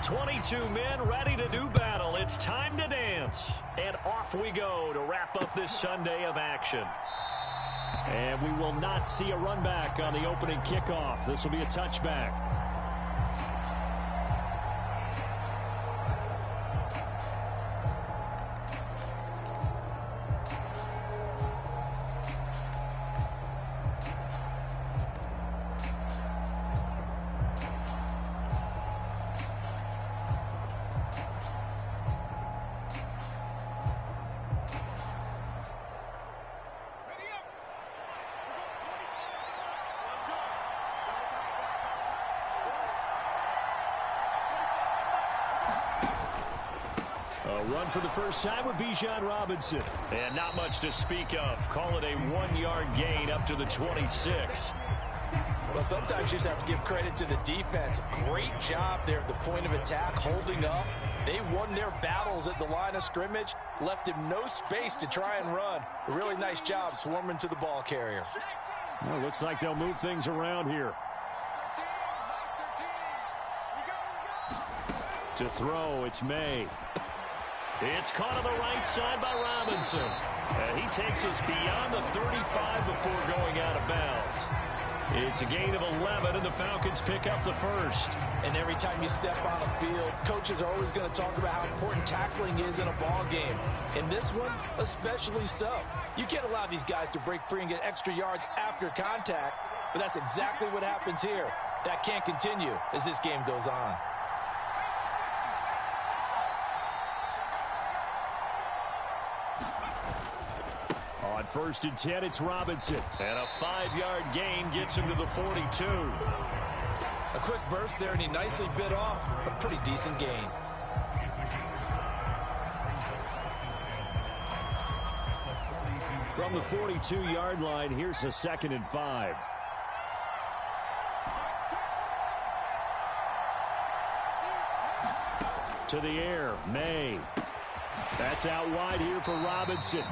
22 men ready to do battle. It's time to dance. And off we go to wrap up this Sunday of action. And we will not see a run back on the opening kickoff. This will be a touchback. Run for the first time with Bijan Robinson. And not much to speak of. Call it a 1-yard gain up to the 26. Well, sometimes you just have to give credit to the defense. Great job there at the point of attack, holding up. They won their battles at the line of scrimmage, left him no space to try and run. A really nice job swarming to the ball carrier. Well, looks like they'll move things around here. To throw, it's May. It's caught on the right side by Robinson. And he takes us beyond the 35 before going out of bounds. It's a gain of 11, and the Falcons pick up the first. And every time you step on a field, coaches are always going to talk about how important tackling is in a ball game. In this one, especially so. You can't allow these guys to break free and get extra yards after contact, but that's exactly what happens here. That can't continue as this game goes on. On 1st and 10, it's Robinson. And a 5-yard gain gets him to the 42. A quick burst there, and he nicely bit off a pretty decent gain. From the 42-yard line, here's a 2nd and 5. To the air, May. That's out wide here for Robinson.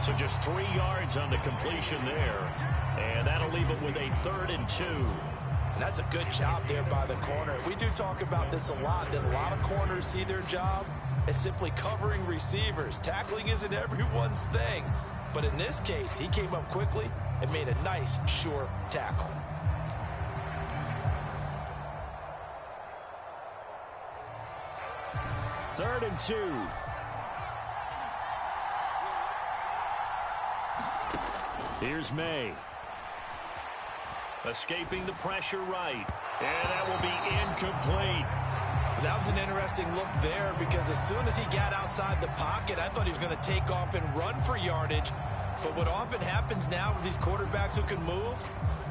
So just 3 yards on the completion there. And that'll leave it with a 3rd and 2. And that's a good job there by the corner. We do talk about this a lot, that a lot of corners see their job as simply covering receivers. Tackling isn't everyone's thing. But in this case, he came up quickly and made a nice, sure tackle. Third and 2. Here's May. Escaping the pressure right. And that will be incomplete. That was an interesting look there because as soon as he got outside the pocket, I thought he was going to take off and run for yardage. But what often happens now with these quarterbacks who can move,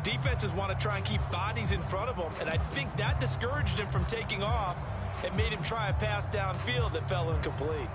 defenses want to try and keep bodies in front of them. And I think that discouraged him from taking off and made him try a pass downfield that fell incomplete.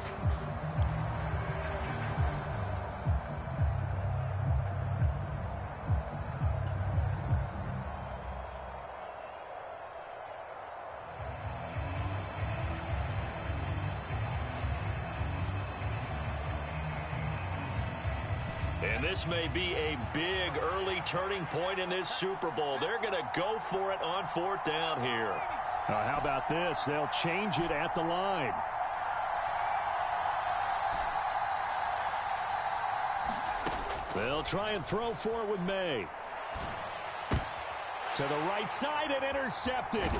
And this may be a big early turning point in this Super Bowl. They're going to go for it on 4th down here. How about this? They'll change it at the line. They'll try and throw for it with May. To the right side and intercepted.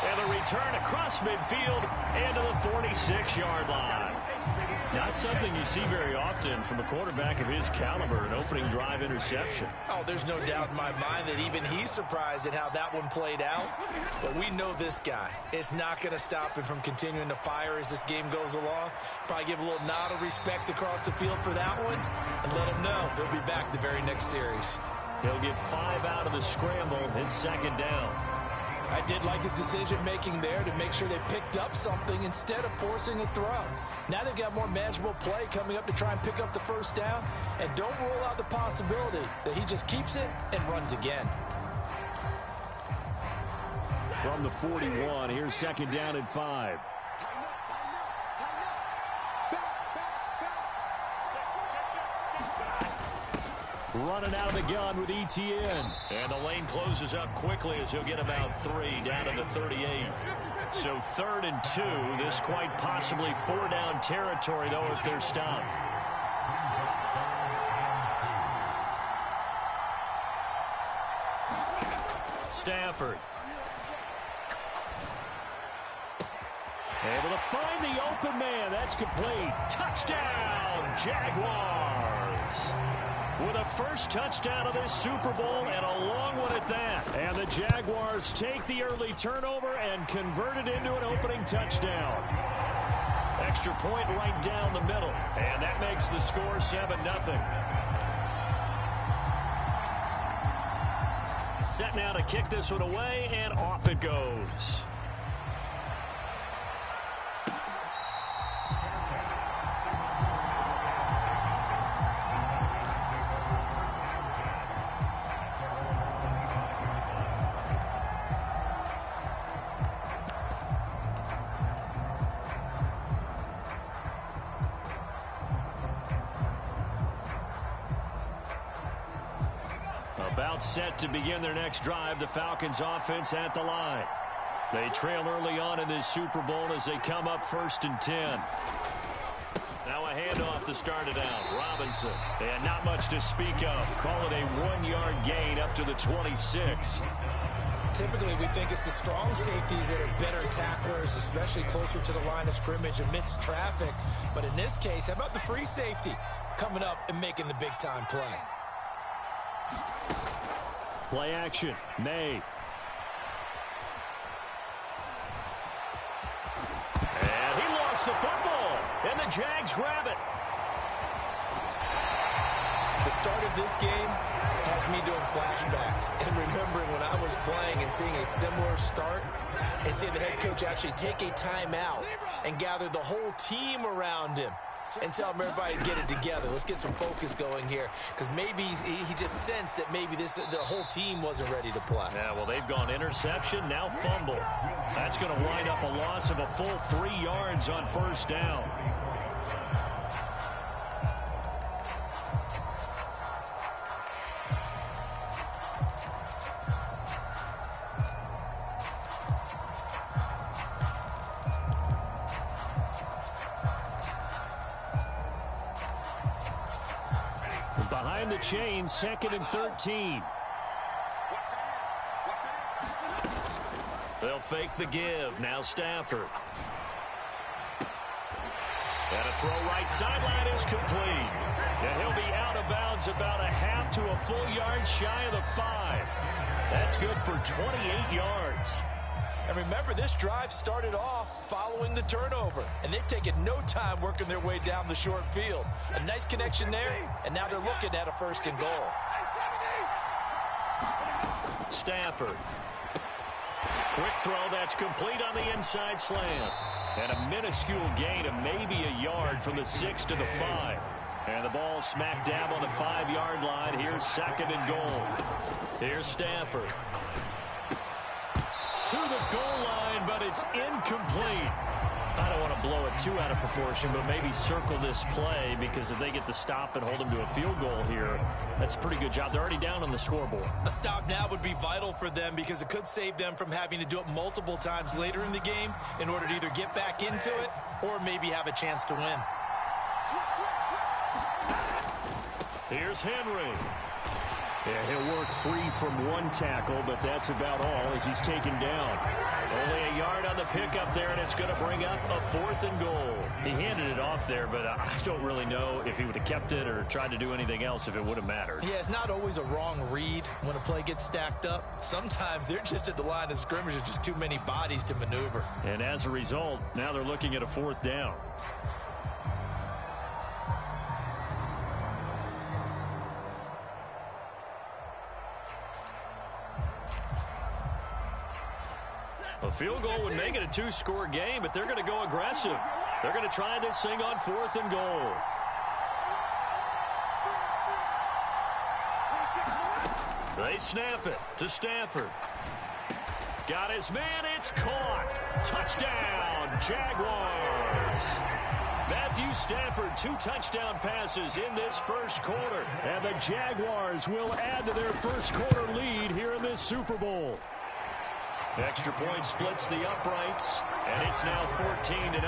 And the return across midfield and to the 46-yard line. Not something you see very often from a quarterback of his caliber, an opening drive interception. Oh, there's no doubt in my mind that even he's surprised at how that one played out. But we know this guy. It's not going to stop him from continuing to fire as this game goes along. Probably give a little nod of respect across the field for that one and let him know he'll be back the very next series. He'll get 5 out of the scramble and 2nd down. I did like his decision-making there to make sure they picked up something instead of forcing a throw. Now they've got more manageable play coming up to try and pick up the 1st down. And don't rule out the possibility that he just keeps it and runs again. From the 41, here's 2nd down and 5. Running out of the gun with ETN. And the lane closes up quickly as he'll get about 3 down to the 38. So 3rd and 2. This quite possibly 4-down territory, though, if they're stopped. Stafford. Able to find the open man. That's complete. Touchdown, Jaguars. With a first touchdown of this Super Bowl and a long one at that. And the Jaguars take the early turnover and convert it into an opening touchdown. Extra point right down the middle. And that makes the score 7-0. Set now to kick this one away, and off it goes. About set to begin their next drive, the Falcons offense at the line. They trail early on in this Super Bowl as they come up 1st and 10. Now a handoff to start it out. Robinson. And not much to speak of. Call it a 1-yard gain up to the 26. Typically, we think it's the strong safeties that are better tacklers, especially closer to the line of scrimmage amidst traffic. But in this case, how about the free safety coming up and making the big-time play? Play action. May. And he lost the football. And the Jags grab it. The start of this game has me doing flashbacks and remembering when I was playing and seeing a similar start and seeing the head coach actually take a timeout and gather the whole team around him and tell everybody to get it together. Let's get some focus going here, because maybe he just sensed that maybe the whole team wasn't ready to play. Yeah, well, they've gone interception, now fumble. That's going to wind up a loss of a full 3 yards on 1st down. Behind the chain, 2nd and 13. They'll fake the give. Now Stafford. And a throw right sideline is complete. And he'll be out of bounds about a half to a full yard shy of the 5. That's good for 28 yards. And remember, this drive started off following the turnover, and they've taken no time working their way down the short field. A nice connection there, and now they're looking at a 1st and goal. Stafford. Quick throw that's complete on the inside slant. And a minuscule gain of maybe a yard from the 6 to the 5. And the ball smack dab on the 5-yard line. Here's 2nd and goal. Here's Stafford. To the goal line, but it's incomplete. I don't want to blow it too out of proportion, but maybe circle this play, because if they get the stop and hold them to a field goal here, that's a pretty good job. They're already down on the scoreboard. A stop now would be vital for them, because it could save them from having to do it multiple times later in the game in order to either get back into it or maybe have a chance to win. Here's Henry. Yeah, he'll work free from one tackle, but that's about all as he's taken down. Only a yard on the pickup there, and it's going to bring up a 4th and goal. He handed it off there, but I don't really know if he would have kept it or tried to do anything else if it would have mattered. Yeah, it's not always a wrong read when a play gets stacked up. Sometimes they're just at the line of scrimmage. There's just too many bodies to maneuver. And as a result, now they're looking at a 4th down. A field goal would make it a 2-score game, but they're going to go aggressive. They're going to try this thing on 4th and goal. They snap it to Stafford. Got his man. It's caught. Touchdown, Jaguars. Matthew Stafford, 2 touchdown passes in this 1st quarter. And the Jaguars will add to their 1st quarter lead here in this Super Bowl. Extra point splits the uprights, and it's now 14-0.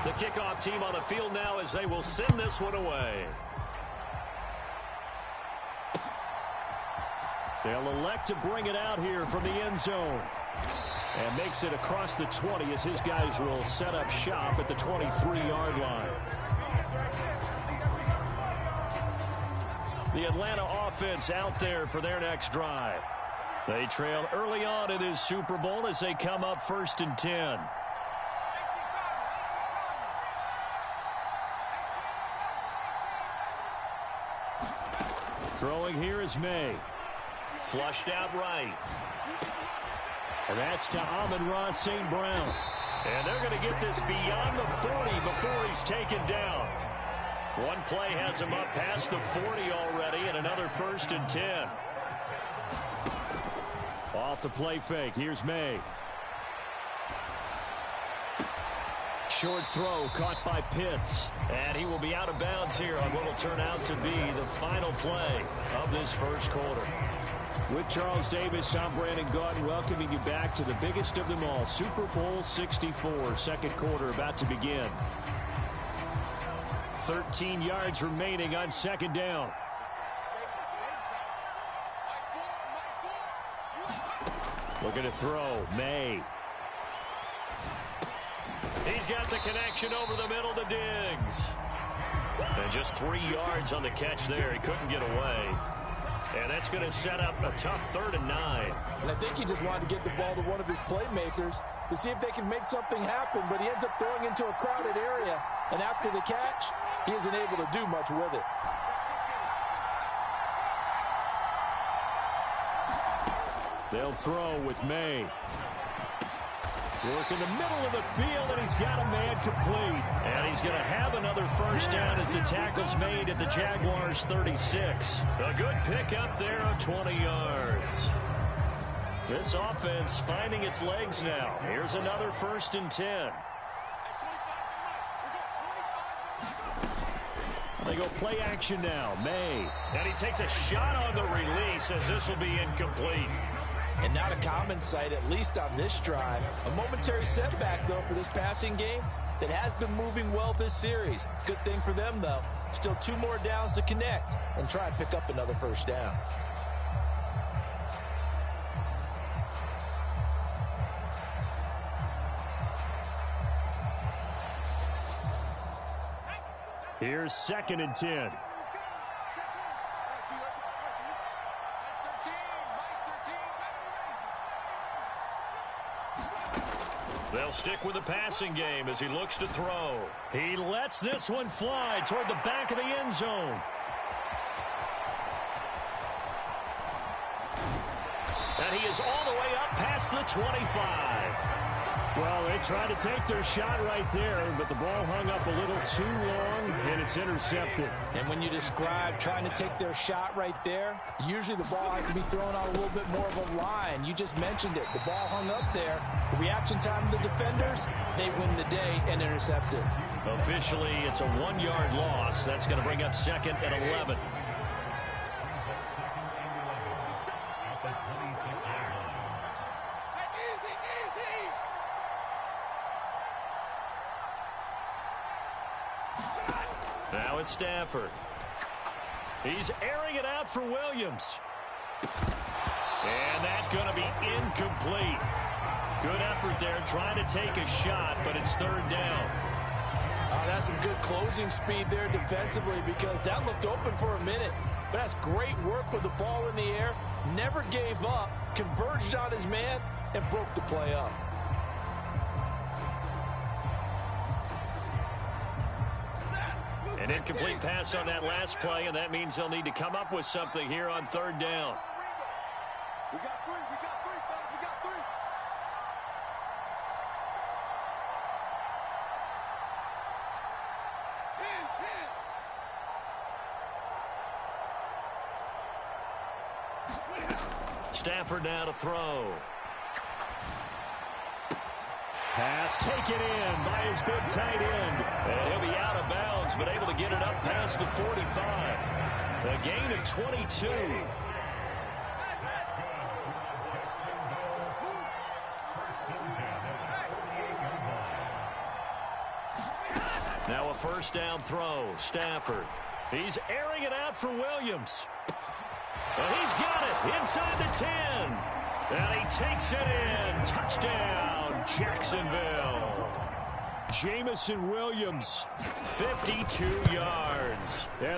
The kickoff team on the field now as they will send this one away. They'll elect to bring it out here from the end zone. And makes it across the 20 as his guys will set up shop at the 23-yard line. The Atlanta offense out there for their next drive. They trail early on in this Super Bowl as they come up 1st and 10. Throwing here is May. Flushed out right. And that's to Amon-Ra St. Brown. And they're going to get this beyond the 40 before he's taken down. One play has him up past the 40 already, and another 1st and 10. Off the play fake. Here's May. Short throw caught by Pitts. And he will be out of bounds here on what will turn out to be the final play of this first quarter. With Charles Davis, I'm Brandon Gaudin welcoming you back to the biggest of them all, Super Bowl 64, second quarter about to begin. 13 yards remaining on second down. Looking to throw, May. He's got the connection over the middle to Diggs. And just 3 yards on the catch there. He couldn't get away. And that's going to set up a tough 3rd and 9. And I think he just wanted to get the ball to one of his playmakers to see if they can make something happen, but he ends up throwing into a crowded area. And after the catch, he isn't able to do much with it. They'll throw with May. Work in the middle of the field, and he's got a man complete. And he's going to have another first down as the tackle's made at the Jaguars 36. A good pickup there of 20 yards. This offense finding its legs now. Here's another 1st and 10. They go play action now. May. And he takes a shot on the release as this will be incomplete. And not a common sight, at least on this drive. A momentary setback, though, for this passing game that has been moving well this series. Good thing for them, though. Still 2 more downs to connect and try and pick up another first down. Here's 2nd and 10. They'll stick with the passing game as he looks to throw. He lets this one fly toward the back of the end zone. And he is all the way up past the 25. Well, they tried to take their shot right there, but the ball hung up a little too long, and it's intercepted. And when you describe trying to take their shot right there, usually the ball has to be thrown on a little bit more of a line. You just mentioned it. The ball hung up there. The reaction time of the defenders, they win the day and intercept it. Officially, it's a 1-yard loss. That's going to bring up 2nd and 11. Now it's Stafford. He's airing it out for Williams. And that's going to be incomplete. Good effort there trying to take a shot, but it's 3rd down. Oh, that's some good closing speed there defensively because that looked open for a minute. But that's great work with the ball in the air. Never gave up, converged on his man, and broke the play up. An incomplete pass on that last play, and that means they'll need to come up with something here on 3rd down. We got 3, fellas, we got 3. Stafford now to throw. Pass taken in by his big tight end. And he'll be out of bounds, but able to get it up past the 45. A gain of 22. Now a first down throw. Stafford. He's airing it out for Williams. And he's got it inside the 10. And he takes it in. Touchdown, Jacksonville. Jamison Williams, 52 yards. And